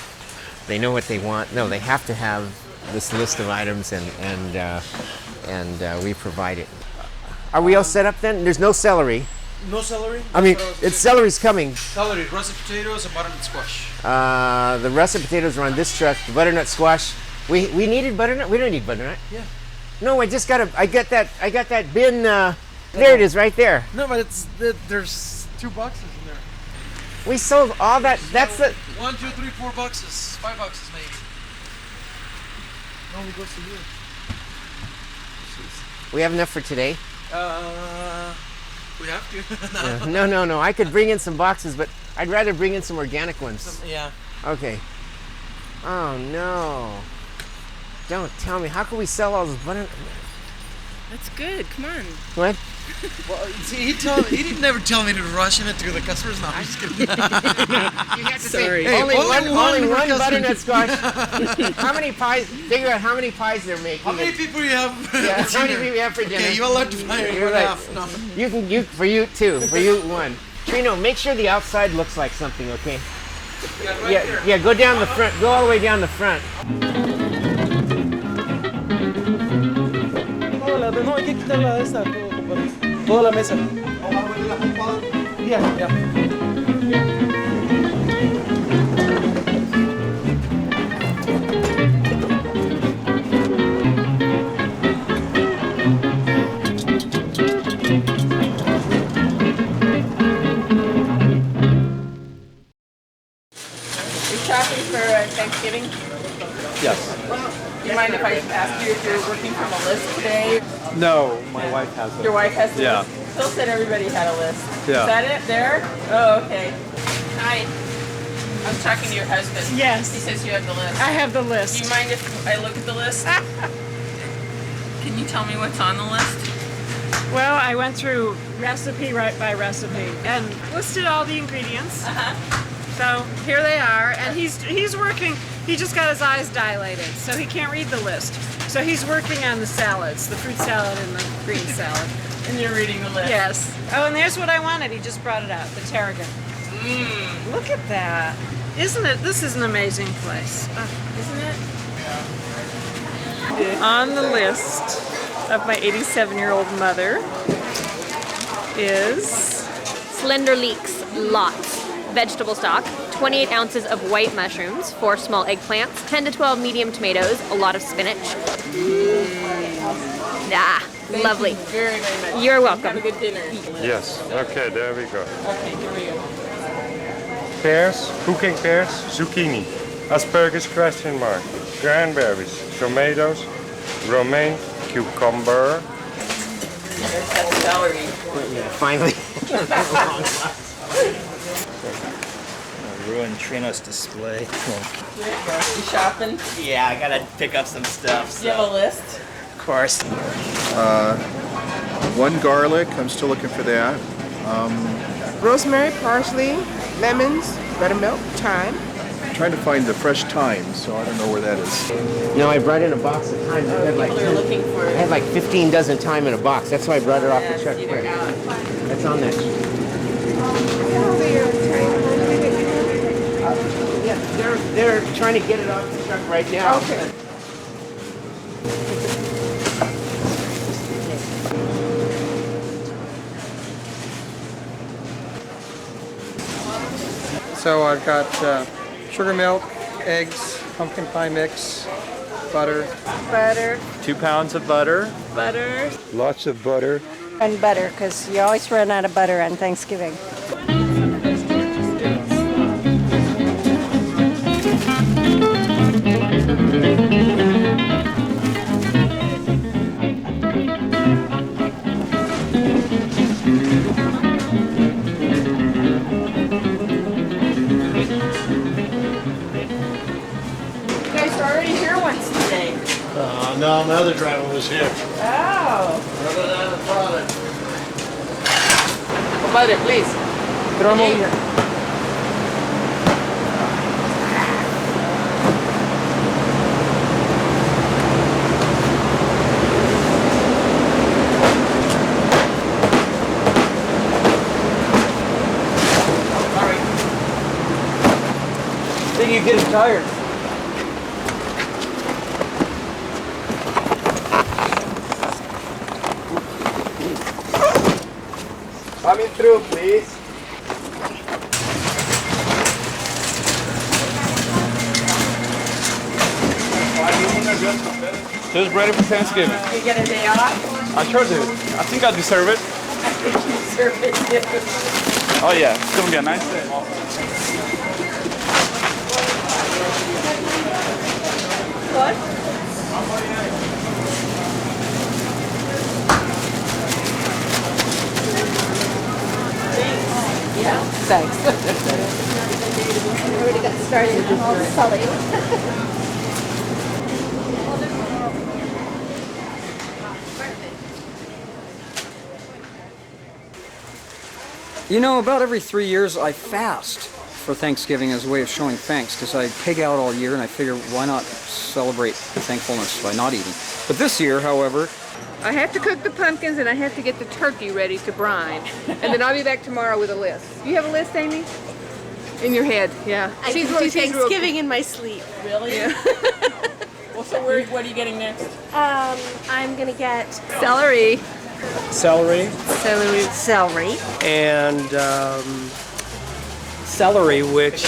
They know what they want. No, they have to have this list of items, and we provide it. Are we all set up then? There's no celery. No celery? I mean, celery's coming. Celery, russet potatoes, and butternut squash. The russet potatoes are on this truck. The butternut squash. We needed butternut. We don't need butternut. Yeah. No, I got that bin. There it is, right there. No, but there's 2 boxes in there. We sold all that. That's the 1, 2, 3, 4 boxes, 5 boxes maybe. No, we goes to you. We have enough for today. We have to. No. I could bring in some boxes, but I'd rather bring in some organic ones. Yeah. Okay. Oh no. Don't tell me. How can we sell all this butter? That's good. Come on. What? Well, see, he didn't never tell me to ration it to the customers. No, I'm just kidding. You have to Sorry. say only one customer. butternut squash. How many pies? Figure out how many pies they're making. How many people you have? Yeah, how many people you have for dinner? Okay, you're allowed to fire You're one right. half. No. For you two. For you one. Trino, make sure the outside looks like something, okay? Yeah, go down the front. Go all the way down the front. No, hay que quitarla esta, toda la mesa. Yeah. You're shopping for Thanksgiving? Yes. Do you mind if I ask you if you're working from a list today? No, my wife has it. Your wife has the Yeah. list? Phil said everybody had a list. Yeah. Is that it there? Oh, okay. Hi. I was talking to your husband. Yes. He says you have the list. I have the list. Do you mind if I look at the list? Can you tell me what's on the list? Well, I went through recipe right by recipe and listed all the ingredients. So here they are, and he's working. He just got his eyes dilated, so he can't read the list. So he's working on the salads, the fruit salad and the green salad. And you're reading the list. Yes. Oh, and there's what I wanted. He just brought it out, the tarragon. Look at that. Isn't it? This is an amazing place. Isn't it? On the list of my 87-year-old mother is Slender Leeks, lots. Vegetable stock, 28 ounces of white mushrooms, 4 small eggplants, 10 to 12 medium tomatoes, a lot of spinach. Thank Lovely. you very, very much. You're welcome. Have a good dinner. Yes. Okay, there we go. Okay, here we go. Pears, cooking pears, zucchini, asparagus question mark, cranberries, tomatoes, romaine, cucumber. There's that celery. Finally. Ruined Trino's display. You shopping? Yeah, I gotta pick up some stuff. Do you have a list? Of course. 1 garlic, I'm still looking for that. Rosemary, parsley, lemons, buttermilk, thyme. I'm trying to find the fresh thyme, so I don't know where that is. No, I brought in a box of thyme. I had like 15 dozen thyme in a box. That's why I brought it off the truck quick. That's on that. Yeah, they're trying to get it off the truck right now. Okay. So I've got sugar milk, eggs, pumpkin pie mix, butter. Butter. 2 pounds of butter. Butter. Lots of butter. And butter, because you always run out of butter on Thanksgiving. No, my other driver was here. Oh. Other than the product. Compadre, please. Throw them over here. I think you're getting tired. Coming through, please. Just ready for Thanksgiving. You get a day off? I sure do. I think I deserve it. I think you deserve it too. Oh yeah, it's gonna be a nice day. What? Yeah, thanks. Already got started. I'm all sullied. You know, about every 3 years I fast for Thanksgiving as a way of showing thanks, because I pig out all year and I figure why not celebrate thankfulness by not eating. But this year, however, I have to cook the pumpkins and I have to get the turkey ready to brine. And then I'll be back tomorrow with a list. You have a list, Amy? In your head, yeah. I can do Thanksgiving in my sleep. Really? Yeah. Well, so what are you getting next? I'm gonna get Celery. Celery. celery. Celery. And celery, which...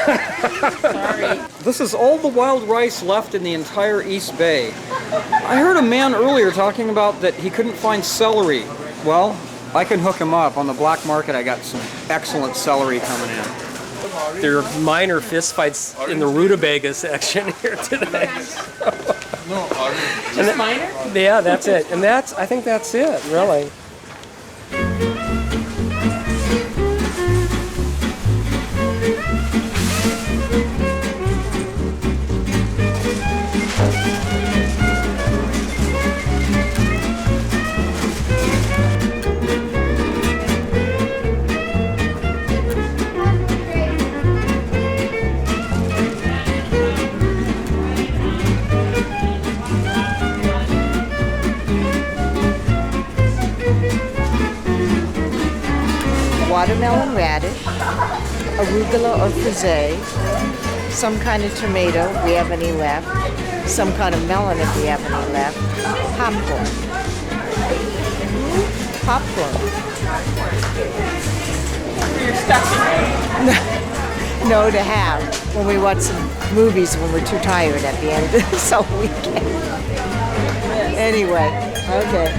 Sorry. this is all the wild rice left in the entire East Bay. I heard a man earlier talking about that he couldn't find celery. Well, I can hook him up. On the black market, I got some excellent celery coming in. There are minor fistfights in the rutabaga section here today. Just minor? Yeah, that's it. And I think that's it, really. Watermelon radish, arugula or frisee, some kind of tomato, if we have any left, some kind of melon if we have any left, popcorn. Popcorn. You're stuffing. No, to have when we watch some movies when we're too tired at the end of the weekend. Anyway, okay.